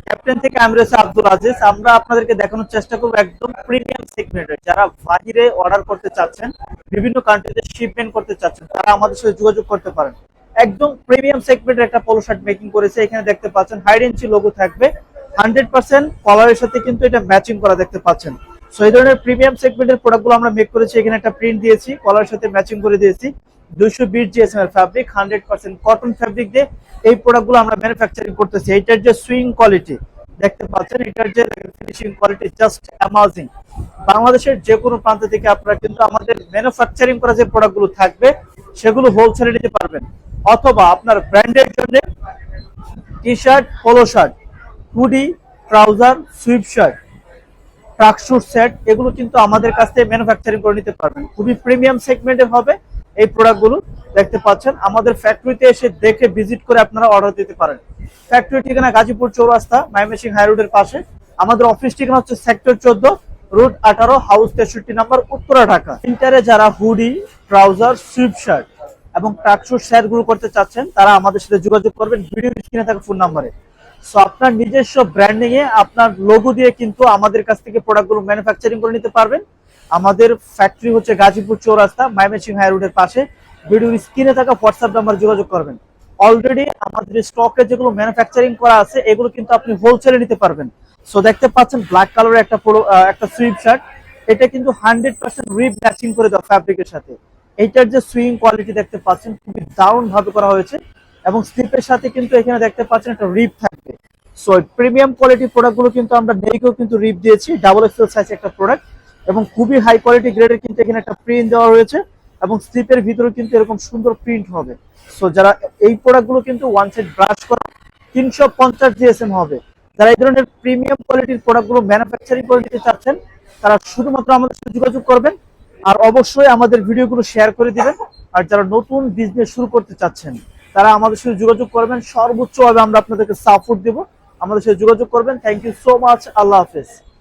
Captain থেকে আমি রয়েছে আব্দুল আজিজ। আমরা আপনাদেরকে দেখানোর চেষ্টা করবো একদম প্রিমিয়াম সেগমেন্টের, যারা বাহিরে অর্ডার করতে চাচ্ছেন, বিভিন্ন কান্ট্রিতে শিপমেন্ট করতে চাচ্ছেন, তারা আমাদের সাথে যোগাযোগ করতে পারেন। একদম প্রিমিয়াম সেগমেন্টের একটা পোলো শার্ট মেকিং করেছে। এখানে দেখতে পাচ্ছেন হাইড ইঞ্চি লোগো থাকবে, 100% কলারের সাথে কিন্তু এটা ম্যাচিং করা দেখতে পাচ্ছেন। সো এই ধরনের প্রিমিয়াম সেগমেন্টের প্রোডাক্টগুলো আমরা মেক করেছি। এখানে একটা প্রিন্ট দিয়েছি, কলারের সাথে ম্যাচিং করে দিয়েছি। 220 জিএসএম এর ফ্যাব্রিক, 100% কটন ফ্যাব্রিক দিয়ে এই প্রোডাক্টগুলো আমরা ম্যানুফ্যাকচারিং করতেছি। এটার যে সুইং কোয়ালিটি দেখতে পাচ্ছেন, এটার যে ফিনিশিং কোয়ালিটি জাস্ট অ্যামাজিং। বাংলাদেশের যে কোনো প্রান্ত থেকে আপনারা কিন্তু আমাদের ম্যানুফ্যাকচারিং করা যে প্রোডাক্টগুলো থাকবে সেগুলো হোলসেলে নিতে পারবেন, অথবা আপনার ব্র্যান্ডের জন্য T shirt, polo shirt, hoodie, trouser, sweat shirt, tracksuit set, এগুলো কিন্তু আমাদের কাছ থেকে ম্যানুফ্যাকচারিং করে নিতে পারবেন। খুবই প্রিমিয়াম সেগমেন্টের হবে এই প্রোডাক্টগুলো। দেখতে পাচ্ছেন আমাদের ফ্যাক্টরিতে এসে দেখে ভিজিট করে আপনারা অর্ডার দিতে পারেন। ফ্যাক্টরি ঠিকানা গাজীপুর চৌরাস্তা, ময়মনসিংহ হাই রোডের পাশে। আমাদের অফিস ঠিকানা হচ্ছে সেক্টর 14, রোড 18, হাউস 63 নম্বর, উত্তরা, ঢাকা। ইন্টারে যারা হুডি, ট্রাউজার, সুইপ শার্ট এবং ট্রাকস্যুট সেট গুলো করতে চাচ্ছেন, তারা আমাদের সাথে যোগাযোগ করবেন ভিডিও স্ক্রিনে থাকা ফোন নাম্বারে। সো আপনার নিজস্ব ব্র্যান্ডিং এ আপনার লোগো দিয়ে কিন্তু আমাদের কাছ থেকে প্রোডাক্টগুলো ম্যানুফ্যাকচারিং করে নিতে পারবেন। আমাদের ফ্যাক্টরি হচ্ছে গাজীপুর চৌরাস্তা, ময়মনসিংহ হাই রোডের পাশে। ভিডিওর স্ক্রিনে থাকা হোয়াটসঅ্যাপ নাম্বার যোগাযোগ করবেন। অলরেডি আমাদের স্টকে যেগুলো ম্যানুফ্যাকচারিং করা আছে এগুলো কিন্তু আপনি হোলসেলে নিতে পারবেন। সো দেখতে পাচ্ছেন ব্ল্যাক কালারের একটা সুইপ শার্ট, এটা কিন্তু 100% রিপ ম্যাচিং করে দেওয়া ফ্যাব্রিকের সাথে। এইটার যে সুইং কোয়ালিটি দেখতে পাচ্ছেন খুবই দারুণ ভাবে করা হয়েছে, এবং স্লিপের সাথে কিন্তু এখানে দেখতে পাচ্ছেন একটা রিপ থাকবে। সো প্রিমিয়াম কোয়ালিটি প্রোডাক্টগুলো কিন্তু আমরা নেইকেও কিন্তু রিপ দিয়েছি, ডাবল এক্সেল সাইজ একটা প্রোডাক্ট, এবং খুবই হাই কোয়ালিটি গ্রেডের কিন্তু এখানে একটা প্রিন্ট দেওয়া রয়েছে, এবং স্লিপের ভিতরে কিন্তু এরকম সুন্দর প্রিন্ট হবে। সো যারা এই প্রোডাক্টগুলো কিন্তু ওয়ান সাইড ব্রাশ করা, 350 জিএসএম হবে। যারা এই ধরনের প্রিমিয়াম কোয়ালিটির প্রোডাক্টগুলো ম্যানুফ্যাকচারিং করে নিতে চাচ্ছেন, তারা শুধুমাত্র আমাদের সাথে যোগাযোগ করবেন, আর অবশ্যই আমাদের ভিডিওগুলো শেয়ার করে দিবেন। আর যারা নতুন বিজনেস শুরু করতে চাচ্ছেন, তারা আমাদের সাথে যোগাযোগ করবেন। সর্বোচ্চভাবে আমরা আপনাদেরকে সাপোর্ট দেব, আমাদের সাথে যোগাযোগ করবেন। Thank you so much. আল্লাহ হাফেজ।